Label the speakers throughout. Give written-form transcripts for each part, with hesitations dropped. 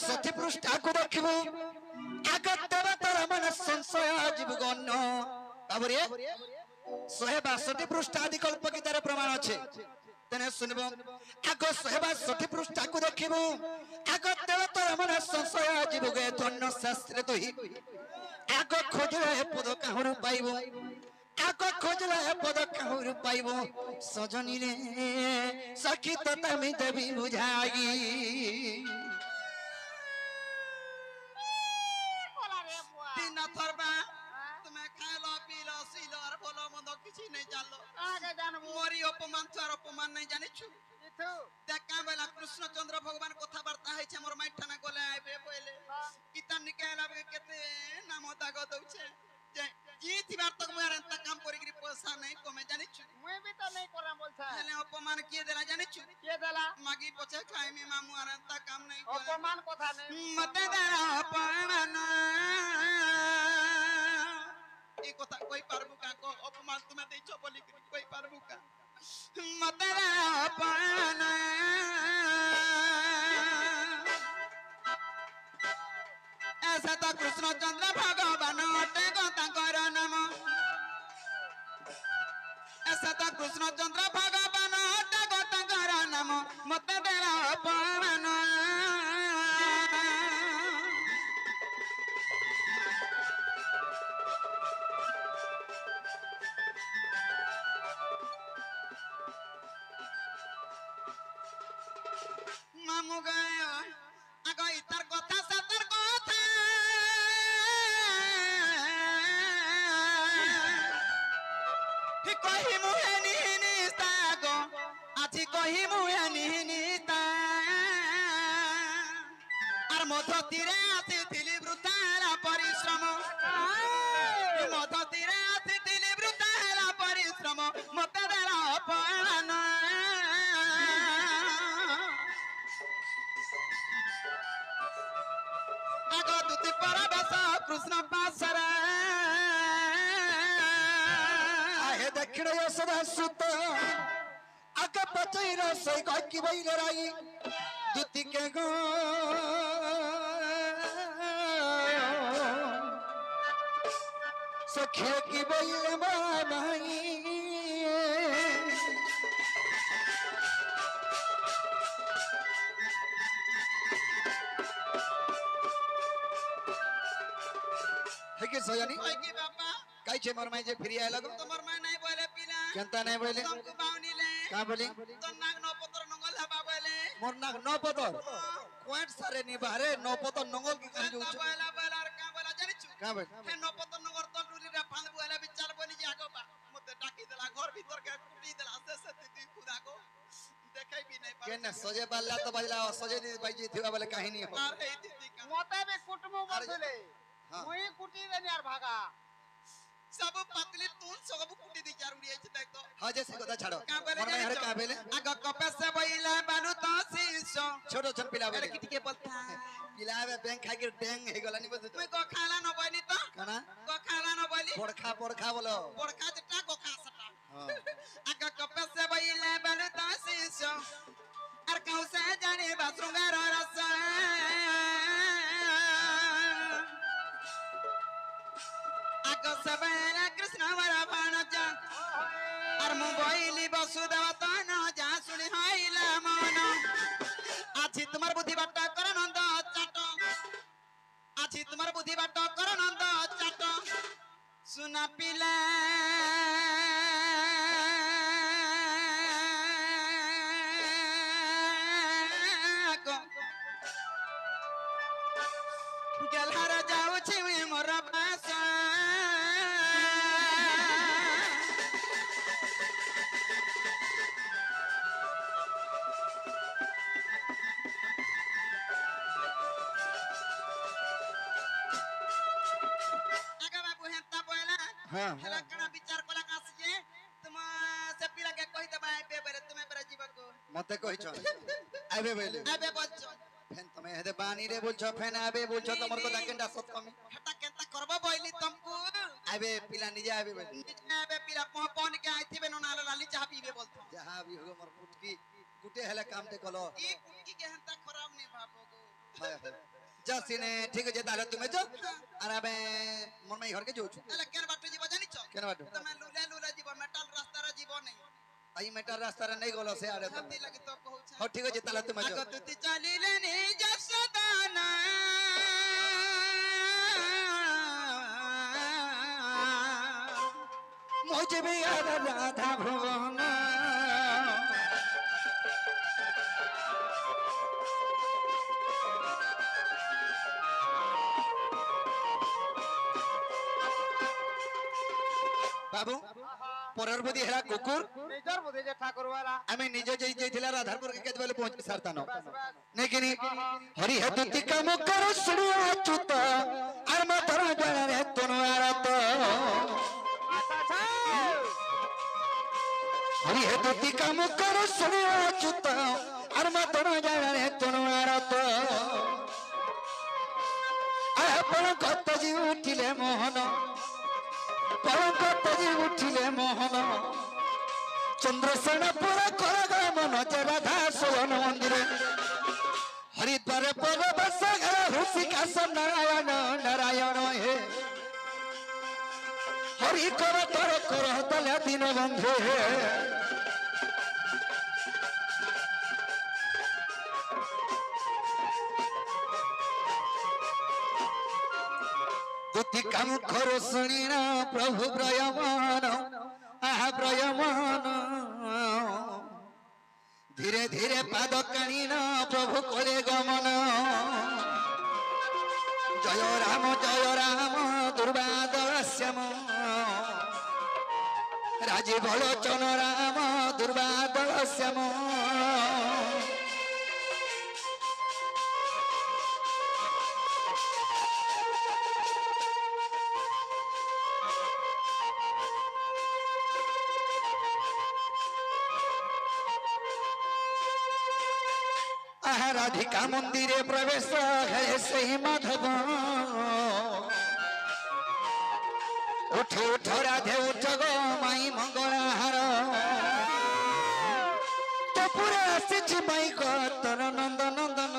Speaker 1: 62 पृष्ठा को देखिबो आगत देवतार मन संशय जीव गण्य ताबरे 162 पृष्ठा आदि कल्प गीतार प्रमाण अछि तेने सुनबो आग 162 पृष्ठा को देखिबो आगत देवतार मन संशय जीव गे धन्य शास्त्र तोहि आग खोजले पद काहरु पाइबो आग खोजले पद काहरु पाइबो सजनी रे सखी तो तमी देवी बुझाई
Speaker 2: तीन थरबा तुम्हें खाइलो पीलो सीलो और बोलो मन्दो किसी नहीं जानो आगे जानबो मोरी अपमान चार अपमान नहीं जानि छु देखा बेला कृष्ण चंद्र भगवान कथा वार्ता है मोर माइठाना गले आइबे पहिले कितान निकाला केते नाम दाग दउछे जे जीत बार तक मोर अंत काम करी गिरी पैसा नहीं कमे जानि छु मैं भी तो नहीं करम बोलछा हेले अपमान किए देला जानि छु के देला मागी पछे खाई में मामू अंत काम नहीं अपमान कथा नहीं मते देला अपमान এই কথা কই পারবো কা কো অপমান তুমি দেইছো বলি কই পারবো কা মতে আপন ऐसा तो कृष्ण चंद्र भगवान अटे गो तांकर नाम ऐसा तो कृष्ण चंद्र भगवान अटे गो तांकर नाम मते देला अपमान मामू गया आगो इतर कथा सतर कथा ही कहि मुहे निहिनिस्ता गो आछि कहि मुहे निहिनिस्ता आर मध तीरे आसिथिली वृद्धारा परिश्रम मध तीरे आसिथिली वृद्धारा परिश्रम मते देला अपमान कृष्ण पासरा
Speaker 1: आहे दक्षिण सदा सुत आग पचैर सै गकी बैलराई दुति के गो सखे की बैल माई है कि सजनी
Speaker 2: ओए की बापा
Speaker 1: काई छे मोर माई जे फिरि आय लगो
Speaker 2: तोमर माय नहीं बोले पिला
Speaker 1: केनता नहीं बोले
Speaker 2: तुमको बावनी ले
Speaker 1: का बोली
Speaker 2: तो नाग नो पत्र नंगल हबा बोले
Speaker 1: मोर नाग न पतर कोट सारे नि बाहरे न पतर नंगल की कर जो
Speaker 2: बोला बोला और का बोला जानि छु
Speaker 1: का बोल
Speaker 2: हे नो पत्र नंगर तो डुली रे फांद बोला विचार बनी जे आगो बा मते डाकी देला घर भीतर के कुटी देला से से ती खुदा को देखाई भी नहीं
Speaker 1: केन सजे बाल्ला तो बजला सजे दी बाजी थिवा बोले कहानी हो
Speaker 2: अरे दीदी का मते भी कुटमु बसले मुई कुटी रे यार भागा सब पतली तू सब कुटी दी यार उड़ी देख तो
Speaker 1: हां जैसे कथा छाड़ो
Speaker 2: मोर
Speaker 1: में हर का बेले
Speaker 2: आग कपे से बइला बानु तो शीशो
Speaker 1: छोटो छोट पिला
Speaker 2: अरे
Speaker 1: बोले
Speaker 2: किटी के बोलता
Speaker 1: पिलावे बैंक खा के टेंग हे गला नि बस
Speaker 2: तुम को खाला न बनी तो
Speaker 1: काना
Speaker 2: को खाला न बनी
Speaker 1: पोरखा बोलो
Speaker 2: पोरखा जटा को खा सटा
Speaker 1: हां
Speaker 2: आग कपे से बइला बानु तो शीशो अर कहू से जाने बाथरूंगार रस आग सबेरा कृष्ण वरा भाणजा अर मोबाइली वसुदेव तो न जा सुनि हाइला मन आछि तुम्हार बुद्धि बाटा कर नंद चाट आछि तुम्हार बुद्धि बाटा कर नंद चाट सुना पिला गेलहर जाऊ छी मोर पासा
Speaker 1: हां
Speaker 2: हला कणा विचार कोला कासी जे तुम से पिला के कहि दबा पे बेरे तुमे बेरे जीव को
Speaker 1: मते कहि छ आबे बेले
Speaker 2: आबे बच्चो
Speaker 1: फेन तमे हेदे बानी रे बोलछो फेन आबे बोलछो तमर को दाकेंडा सत कमी
Speaker 2: हटा केता करबो बोइली तुमको
Speaker 1: आबे पिला निजे आबे बेले
Speaker 2: आबे पिला पन के आइथिबे न नाला लाली चाह पीबे बोलतो
Speaker 1: जहां भी होगो मोर फुटकी गुटे हेले काम ते कलो
Speaker 2: ई कुटकी के हंता खराब नहीं भाबो गो
Speaker 1: हाय हाय जा सिने ठीक है ताले तुमे जो আর আমি মন মাই ঘরকে যাচ্ছু
Speaker 2: এলা কেন বাটে যাব জানিছ
Speaker 1: কেন বাটু
Speaker 2: তুমি লুলে লুলে যাব মেটাল রাস্তারে যাব নাই
Speaker 1: আই মেটার রাস্তারে নাই গলো সে আরে
Speaker 2: সত্যি লাগি তো কହୁছ
Speaker 1: হো ঠিক আছে তালে তুমে যাও
Speaker 2: আগত তুই চালিলে নি যশোদানা
Speaker 1: মুঝে भी याद राधा भुवन বাবু পরের বুদ্ধি হেলা কুকুর
Speaker 3: নিজর বুঝে যে ঠাকুর वाला
Speaker 1: আমি নিজে যাই যাইছিলা রাধারপুর কে কেতবেলে পৌঁছি সারতানো নেকিনি হরি হেতু তিকা মুকর শুনিয়া চুত আর মাতর জড়রে তনু আরত হরি হেতু তিকা মুকর শুনিয়া চুত আর মাতর জড়রে তনু আরত আপন কত জি উঠিলে মোহন কত জি উঠিলে মোহন চন্দ্রসেন পুরা করগ মন রাধা সোহন মন্দিরে হরিদ্বারে পরবশ ঋষিকাশ নারায়ণ নারায়ণ হে হরি কর তর কর তলে দিন বন্ধু হে দুটি কাম খর শুনিনা প্রভু ব্রয়মান আহা ব্রয়মান ধীরে ধীরে পাদ কানিন প্রভু করে গমন জয় রাম দুর্বাদল শ্যাম রাজীব লোচন রাম দুর্বাদল শ্যাম রাধিকা মন্দিরে প্রবেশ হে সেই মাধব উঠ উঠ রাধে উঠ গো মাই মঙ্গলাহার তো পুরে আসিছি মাই গো তোর নন্দ নন্দন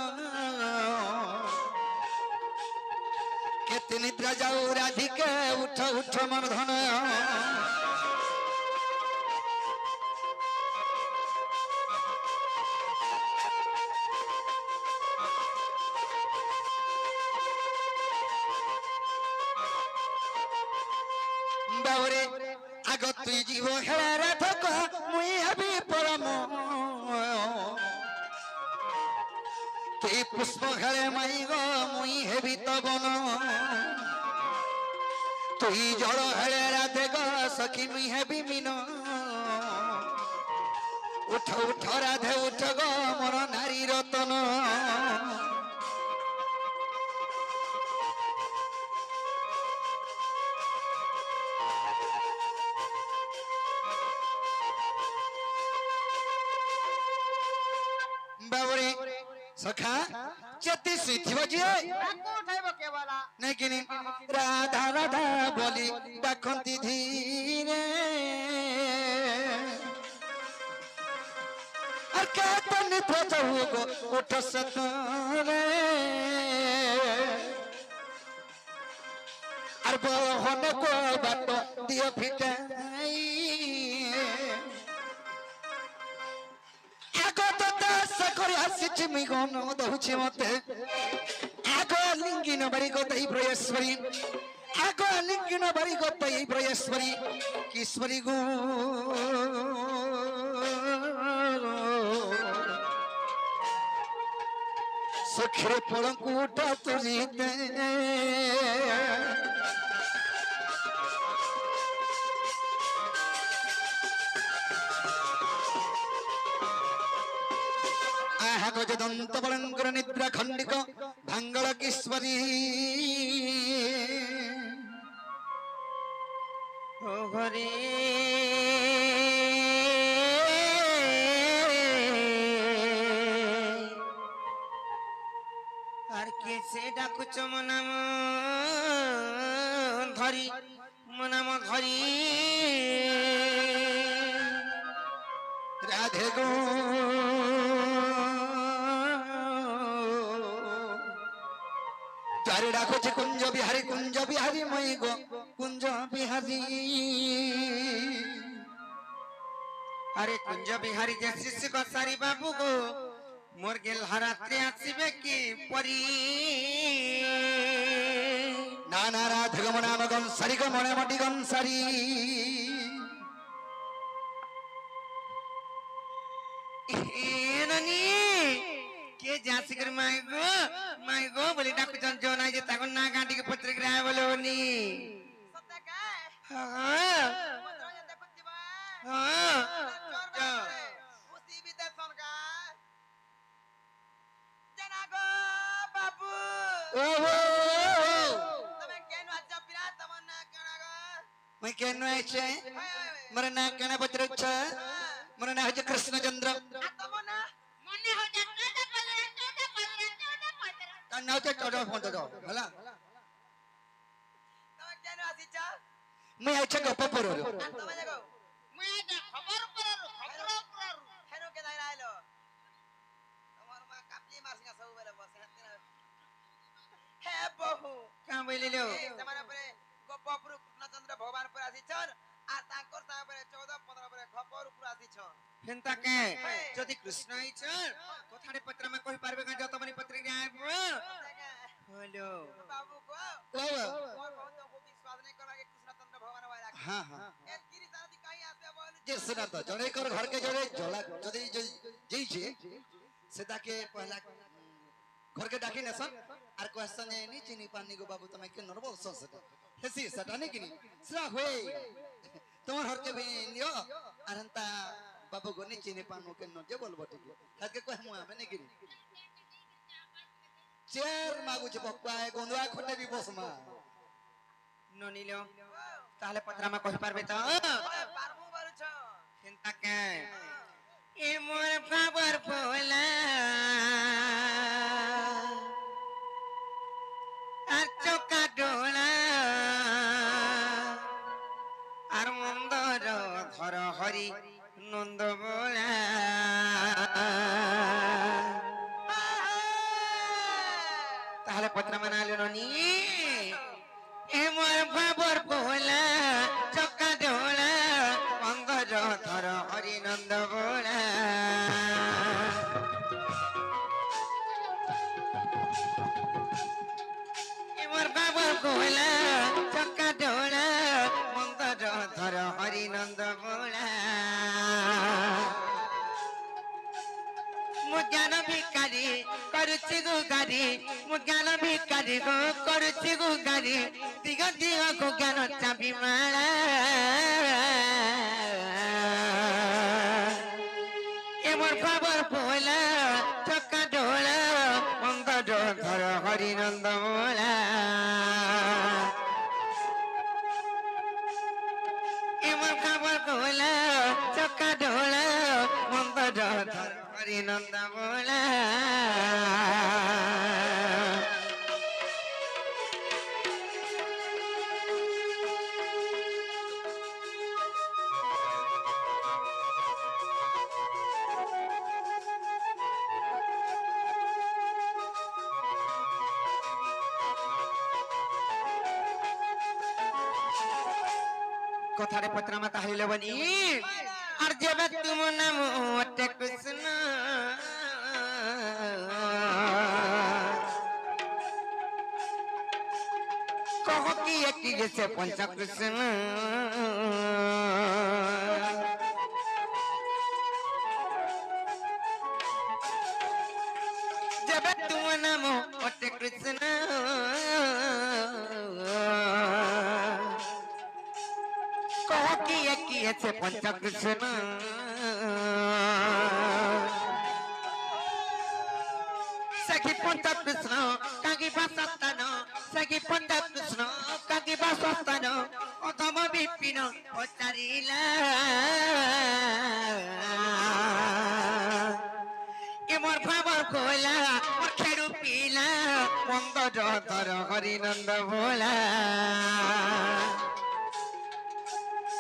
Speaker 1: কেতে নিদ্রা যাও রাধিকে উঠ উঠ মন ধন আগত তুই জীব হেরা থাক মুই হবি পরম তুই পুষ্প খেলে মাই গো মুই হেবি তবন তুই জল হেলে রাধে গো সখী মুই হেবি মিন উঠ উঠ রাধে উঠ গো মোর নারী রতন বাবরে সখা চেতি সুইথিব যে
Speaker 3: তাকু উঠাইব কেবলা
Speaker 1: নাই কিনি রাধা রাধা বলি ডাকন্তি ধীরে আর কেতন প্রভু গো উঠ সতরে আর বহন কো বাট দিও ফিটাই করে আসিছি মুই গন দহুছি মতে আগ লিঙ্গিন বাড়ি গতাই প্রয়েশ্বরী আগ লিঙ্গিন বাড়ি গতাই প্রয়েশ্বরী কিশ্বরী গো সখীর পড়ঙ্কুটা তুলিতে গজদন্ত বলঙ্কর নিদ্রা খণ্ডিক ভাঙ্গল কিশ্বরী
Speaker 3: ও ঘরে আর কে সে ডাকুছ মনাম ধরি মনাম ধরি
Speaker 1: রাধে গো আরে ডাকুছে কুঞ্জ বিহারী মই গো কুঞ্জ বিহারী।
Speaker 3: আরে কুঞ্জ বিহারী যে শিশু কসারি বাবু গো মোর গেলহা রাত্রে আসিবে কি পরি।
Speaker 1: না না রাধে গো নাম গন সারি গো মনে মটি গন সারি।
Speaker 3: নানি কে যাসি করে মাই গো বলি ডাকুছন জনাই যে তখন না গাঁটিকে পত্রিকা রায় বলো নি।
Speaker 2: সত্যি কায়
Speaker 3: হ্যাঁ
Speaker 2: মন্ত্রণে দেখুছি বা
Speaker 3: হ্যাঁ
Speaker 2: উসি বিদেশন কায় জানা গো বাবু
Speaker 1: ও
Speaker 2: তুমি কেন আজ পিরা তোমার না কেন গো
Speaker 1: মই কেন আইছে মরে না কেন পত্রচ্ছ মরে না হচ্ছে কৃষ্ণচন্দ্র
Speaker 2: তোমার না
Speaker 4: মনে হচ্ছে
Speaker 1: তার নাম হচ্ছে চড় ফোন দাও হলা।
Speaker 2: তুমি কেন আসিছ
Speaker 1: মই আইছে গপপুর
Speaker 2: তুমি যাগো
Speaker 4: মুই এটা খবর করু
Speaker 2: হেনো কে দাইরা আইলো তোমার মা কাপলি মাসিনা সব বেলে বসে হাতে না হে বহু
Speaker 3: কাম বলিলো
Speaker 2: ସେମାନେ ପରେ ଗୋପପୁର କୃଷ୍ଣଚନ୍ଦ୍ର ଭଗବାନ ପରେ ଆସିଛନ୍ আর ତାଙ୍କର ସାଙ୍ଗେ ପରେ 14-15 ପରେ ଖପର ଉପରୁ ଆସିଛନ୍
Speaker 3: হেন্তা কে যদি কৃষ্ণ আইছ কথারে পত্র মে কই পারবে না যত মনি পত্রিকা আইব হলো
Speaker 2: বাবু গো
Speaker 1: ও
Speaker 2: মোর বহুত বিশ্বাস নাই করা যে কৃষ্ণচন্দ্র ভগবান হয় রাখে
Speaker 1: হ্যাঁ হ্যাঁ
Speaker 2: এ তিরি সারাদি কাই আসবে বল
Speaker 1: যে শোনা তো জনে কর ঘরকে জনে জলা যদি যেইছে সেটাকে পহলা ঘরকে ডাকি নেছ আর কোশ্চেন নি চিনি পানি গো বাবু তুমি কে নরবল সেটা হেসি সেটা নি কিনি সেটা হই তোমার ঘরকে ভি নিও আর হন্তা বাবু গো নি চিনি পানো কে নজে বলবো ঠিক হাকে কই মু আমি নি কিনি চেয়ার মাগুছে বক্কায় গন্ডুয়া খটে বি বসমা
Speaker 3: ননিলো তাহলে পত্র মে কই পারবে তো
Speaker 2: পারবো বলছ
Speaker 3: হেন্তা কে এ মোর খবর পোলা আর চোকা ডোলা আর মন্দর ধর হরি নন্দ বোলা তাহলে পত্র মানালো ননি এ মোর খবর পোলা চোকা ডোলা মন্দর ধর হরি নন্দ বোলা এমর বাবা কোলা চক্কা ডোলা মন্দর ধর হরি নন্দ বোলা মু জ্ঞান ভিকারি করুছি গো গারি মু জ্ঞান ভিকারি গো করুছি গো গারি দিগ দিগ গো জ্ঞান চাবি মালা এমর খবর পোলা চক্কা ডোলা মন্দর ধর হরি নন্দ বোলা এমর খবর পোলা চক্কা ডোলা মন্দর ধর হরি নন্দ বোলা কথারে পত্র মা তাহলে বনি আর যেবে তুম নাম ওটে কৃষ্ণ কহ কি একটি গেছে পঞ্চ কৃষ্ণ যেবে তুম নাম ওটে কৃষ্ণ কহ কি একটি গেছে পঞ্চ কৃষ্ণ সখী পঞ্চ কৃষ্ণ কাকি বাসস্থান সখী পঞ্চ কৃষ্ণ কাকি বাসস্থান অথম বিপিন পচারিলা এমর খবর খোলা মোর খেড়ু পিলা মন্দর ধর হরিনন্দ ভোলা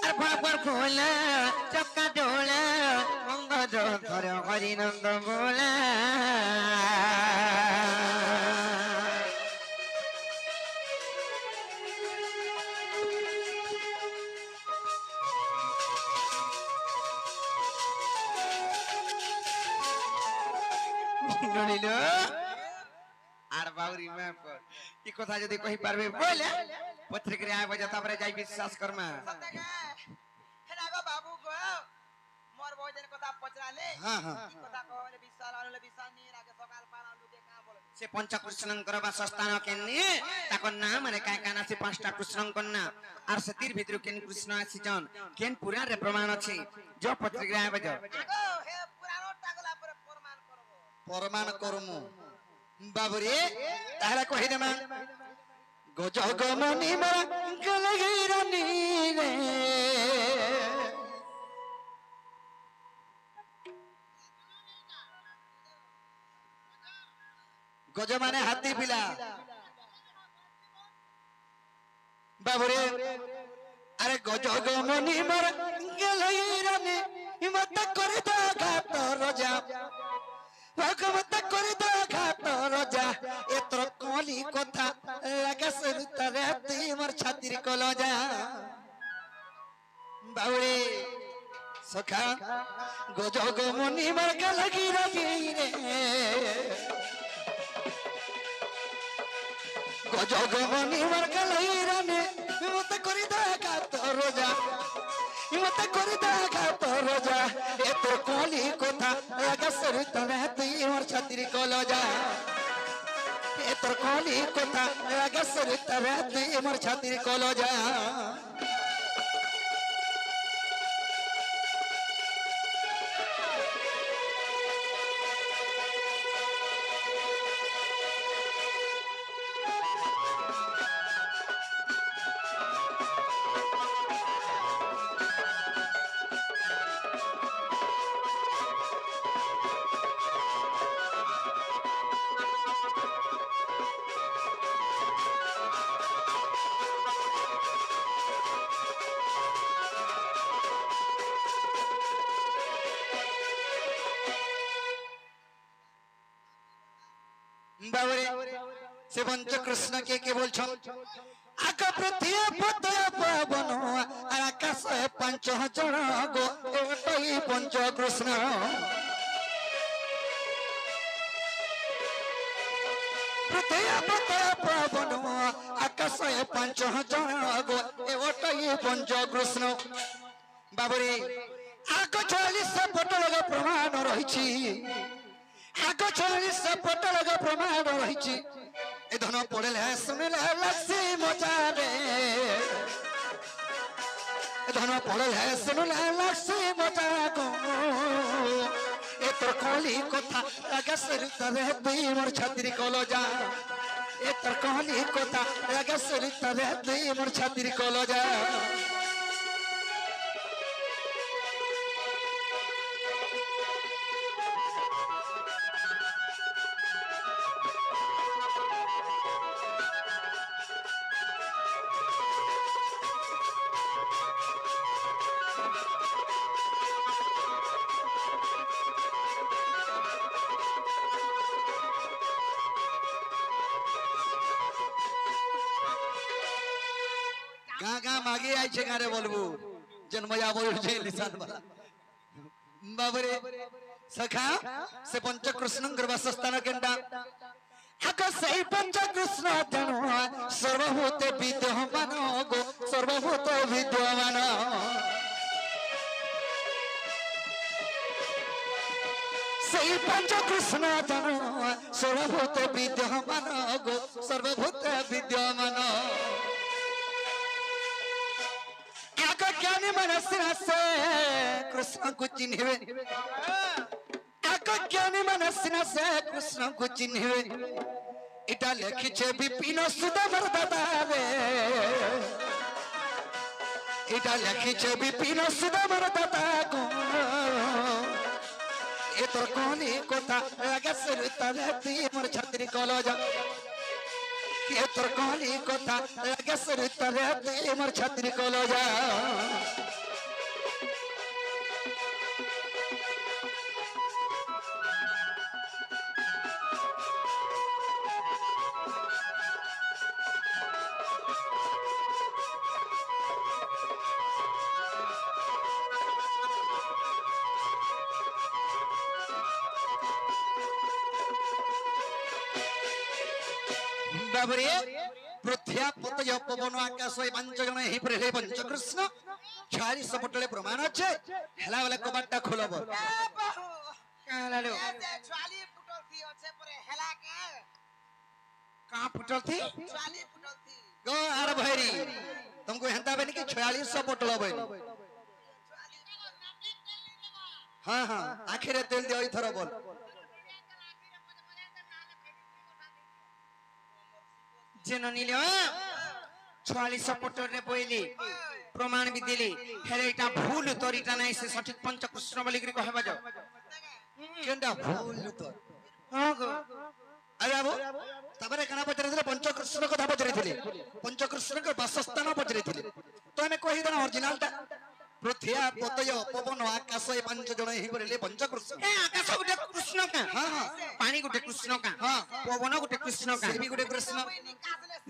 Speaker 3: আর খবর খোলা চক্কা ডোলা মন্দর ধর হরিনন্দ ভোলা হইল আর বাউরি মা কি কথা যদি কই পারবে বলে পত্রিকায় আয় বাজা তারপরে যাই বিশ্বাস করমা
Speaker 2: হেনা গো বাবু গো মোর বউদের কথা পচরালে
Speaker 1: হ্যাঁ হ্যাঁ
Speaker 2: কি কথা কইলে বিশ্বাস হলে বিশ্বাস নিয়ে আগে সকাল পাড়া লুকে কা বলে
Speaker 3: সে পঞ্চকৃষ্ণঙ্কর বাসস্থান কেনে তাকর না মানে কায় কানা সে পাঁচটা কৃষ্ণঙ্কর না আর সেতির ভিতর কেন কৃষ্ণ আসিছন কেন পুরাণে প্রমাণ আছে যে পত্রিকায় আয় বাজা
Speaker 2: আগো হে পুরানোটা গলা পরে প্রমাণ করব
Speaker 1: প্রমাণ করমু বাবুরে তাহলে কহি দেমা গজগমনি মরা গলগিরানি রে গজ মানে হাতি পিলা বাবুরে আরে গজগমনি মরা গলগিরানি হিমত করে দাগা তোর রাজা ভগবত করে দেখা তো রাজা এত কলি কথা লাগা সরুতারে তুই মোর ছাতির কলজা বাউরে সখা গজগ মনি মার্কা লাগি রাগি রে গজগ মনি মার্কা লাগি রানে মত করে দেখা তো রাজা মত করে দেখা তো রাজা এত কলি কথা লাগা সরুতারে তুই মোর ছাতির কলজা এত কলি কথা লাগা সরুতারে তুই মোর ছাতির কলজা বাবরে সে পঞ্চকৃষ্ণ কে বলছো আকা পৃথিবী পতয় পাবন আর আকাশ পঞ্চ জন গো এটাই পঞ্চকৃষ্ণ পৃথিবী পতয় পাবন আকাশ পঞ্চ জন গো এটাই পঞ্চকৃষ্ণ বাবরে আগ 40 পটল প্রমাণ রহিছি আগ 40 পটল প্রমাণ রহিছি এ ধন পড়লে শুনলে লাগছে মজা রে এ ধন পড়লে শুনলে লাগছে মজা গো এ তোর কলি কথা লাগা সরিতরে তুই মোর ছাতির কলজা এ তোর কলি কথা লাগা সরিতরে তুই মোর ছাতির কলজা গা গা মাগে আইছে গারে বলবো জন্ময়া বলছে লিসান বালা বাবরে সখা সে পঞ্চকৃষ্ণঙ্কর বাসস্থান কেন্দ্রা আগ সেই পঞ্চকৃষ্ণ জানো সর্বভূতে বিদ্যমান গো সর্বভূত বিদ্যমান সেই পঞ্চকৃষ্ণ জানো সর্বভূত বিদ্যমান গো সর্বভূত বিদ্যমান ज्ञानी मनस्य से कृष्ण को चिन्हवे आक ज्ञानी मनस्य से कृष्ण को चिन्हवे इटा लिखिछे विपिन सुदामर दादा रे इटा लिखिछे विपिन सुदामर दादा को ए तोर कोनी कोता लगे सरितरे ती मोर छतरी कलजा ये तोर कोनी कोता लगे सरितरे ती मोर छतरी कलजा বাবরে পৃথ্বী পতয় পবন আকাশ এই পাঁচ জন এই প্রেলে পঞ্চকৃষ্ণ 46 পটলে প্রমাণ আছে হেলা বলে কবাটটা খুলব
Speaker 3: কালালো
Speaker 2: ছোয়ালি ফুটল থি আছে পরে হেলা কে
Speaker 3: কা ফুটল থি
Speaker 2: ছোয়ালি ফুটল থি
Speaker 1: গো আর ভৈরি तुमको हेंता बनी कि 4600 पटल बनी हाँ हाँ आखिरे तेल दियो इथर बोल
Speaker 3: जेन निले 46 पटल रे बोइली प्रमाण भी दिली हेले इटा भूल तोरीटा नाही से सठिक पंचकृष्ण बोली करी कहबा जाओ
Speaker 1: केंडा भूल तो
Speaker 3: हां गो
Speaker 1: अरे बाबू तबरे कना पचरे पंचकृष्ण कथा पचरे पंचकृष्ण के वासस्थान पचरे तो हमें कहि देना ओरिजिनल ता पृथ्वी पतय पवन आकाश ए पांच जण ही बोले पंचकृष्ण
Speaker 3: ए आकाश गुटे कृष्ण का
Speaker 1: हां हां
Speaker 3: पानी गुटे कृष्ण का
Speaker 1: हां
Speaker 3: पवन गुटे कृष्ण का
Speaker 1: से भी गुटे कृष्ण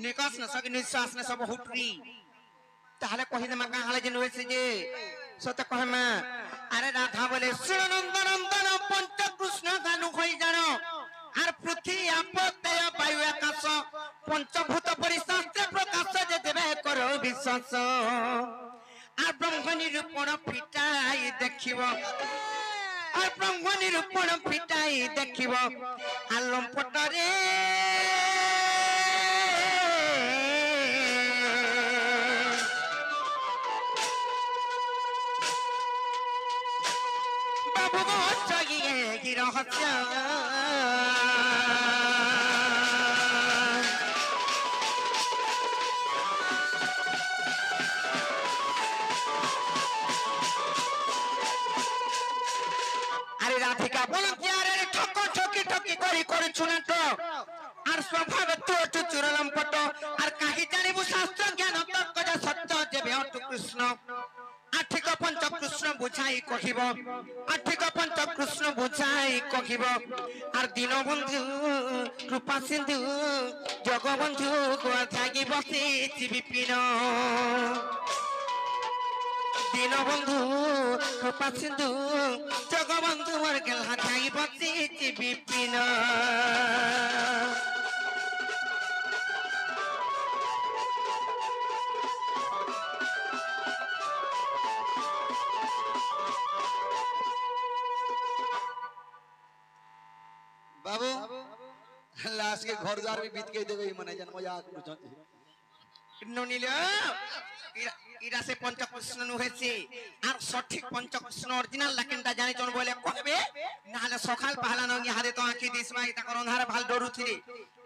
Speaker 3: निकास न सके निश्वास न सब हुटरी ताले कहि दे मका हाले जे नोसे जे सत कहे मा अरे राधा बोले सुनंदन नंदन पंच कृष्ण गानु होई जानो आर पृथ्वी आपतय वायु आकाश पंचभूत परिशास्त्र प्रकाश जे देबे करो विश्वास आर ब्रह्म निरूपण फिटाई देखिबो आर ब्रह्म निरूपण फिटाई देखिबो आलम पटरे बाबू गो चाहिए की रहस्य अरे राधिका बोलो क्या रे ठको ठकी ठकी करी करी छुनाट आर स्वभाव तो चुरलम पटो आर काहे जानिबु शास्त्र ज्ञान तर्क जा सत्य जेबे अटु कृष्ण आठिक पंच कृष्ण बुझाई कहिब आठिक पंच कृष्ण बुझाई कहिब आर दीनबंधु कृपा सिंधु जगबंधु को थागी बसी विपिन दीनबंधु कृपा सिंधु जगबंधु मोर गेला थागी बसी विपिन
Speaker 1: बाबू लास्ट के घर द्वार भी बीत के देबे मने जन मजाक करछन
Speaker 3: ननिले इरा से पंचकृष्ण नुहेसी आर सठिक पंचकृष्ण ओरिजिनल लाकिनटा जानि जन बोले कहबे नाले सकाल पहला न हारे तो आंखी दिसमा इता कर अंधार भाल डरू थिली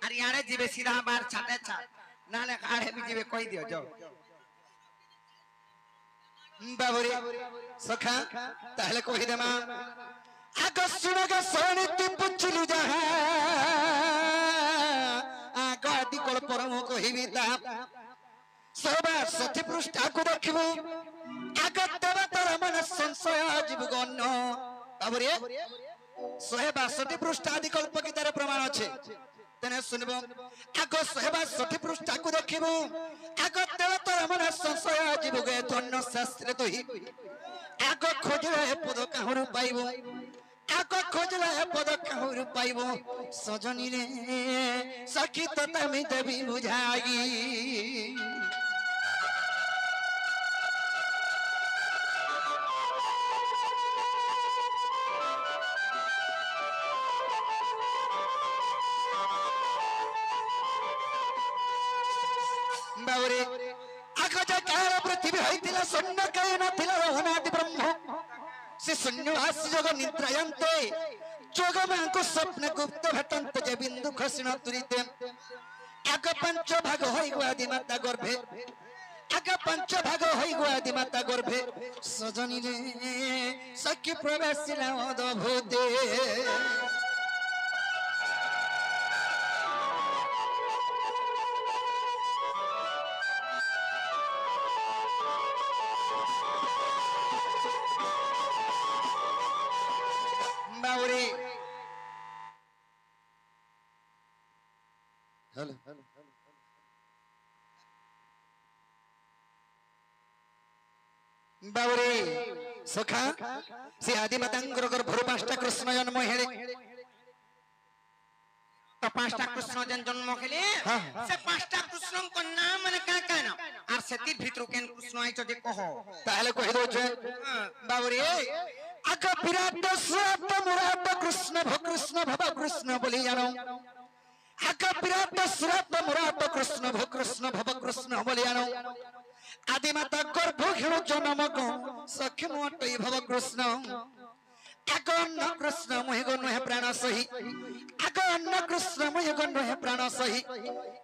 Speaker 3: आर यारे जीवे सीधा बार छाटे छाट नाले काढ़े भी जीवे कहि दियो जाओ
Speaker 1: बाबूरे सखा ताहले कहि देमा आगसुनग सोनिति पुछलु जहा आगदी कोल परम कहिबी ता सोबा सती पृष्ठा को देखबो आगत देवतार मन संशय जीव गण बाबूरे 162 पृष्ठ आदि कल्प गीतार प्रमाण আছে तेने सुनबो आग 162 पृष्ठ को देखबो आगत देवतार मन संशय जीव गए धन्य शास्त्र तो ही आग खोजले पद काहरु पाइबो आग खोजले पद काहरु पाइबो सजनी रे सखी तो तमी देवी बुझाई बाबरे आकाश काल पृथ्वी होइतिला शून्य काय नथिला अनादि ब्रह्म से शून्यवास जग निद्रायन्ते जोग मांको स्वप्न गुप्त घटन्त जे बिंदु खसिन तुरिते आग पंच भाग होई आदि माता गर्भे आग पंच भाग होई आदि माता गर्भे सजनी रे सखी प्रवेशिला अद्भुते बाबरे हेलो बाबरे सखा से आदि मातांगर गर्भर 5टा कृष्ण जन्म हेले
Speaker 3: তো পাঁচটা কৃষ্ণ যেন জন্ম খেলে
Speaker 1: হ্যাঁ।
Speaker 3: সে পাঁচটা কৃষ্ণଙ୍କ নাম মানে কাঁ কাঁ নাম আর সেতির ভিতরু কেন কৃষ্ণ আইছ যে কহ
Speaker 1: তাহলে কহি দউছে বাবুরে আগ বিরাট সুরাট মুরাট কৃষ্ণ ভব কৃষ্ণ বলি জানো আগ বিরাট সুরাট মুরাট কৃষ্ণ ভব কৃষ্ণ বলি জানো আদি মাতা গর্ভ খেলো জন্ম গো সখী মোটই ভব কৃষ্ণ আগ অন্ন কৃষ্ণ মহিগ নহে প্রাণ সহি আগ অন্ন কৃষ্ণ মহিগ নহে প্রাণ সহি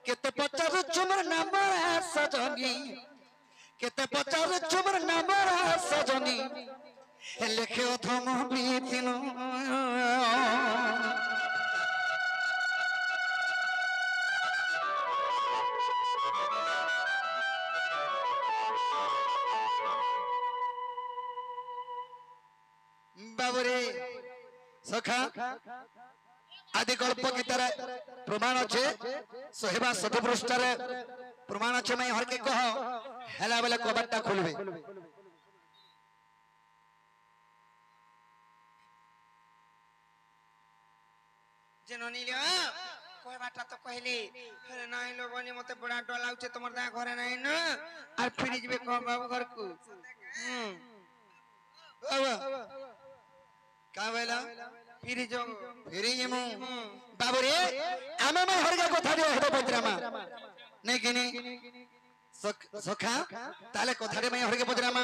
Speaker 1: কেতে পচার চুমর নাম সজনী কেতে পচার চুমর নাম সজনী লেখে অথম বিপিন বাবরে সখা আদি গল্প গীতার প্রমাণ আছে শহেবা শত পৃষ্ঠার প্রমাণ আছে মাই হরকে কহ হেলা বেলা কবাটটা খুলবে
Speaker 3: যেন নিল কহবাটা তো কইলি আরে নাই লো বনি মতে বড়া ডর লাগুছে তোমার দা ঘরে নাই না আর ফিরে যাবে কহ বাবু ঘরকু
Speaker 1: বাবা কা বেলা
Speaker 3: ফিরে যাও
Speaker 1: ফিরে যেমু বাবরে আমি মাই হরকে কথা দিও হেড পত্রামা নেই কিনি সখা তাহলে কথারে মাই হরকে পত্রামা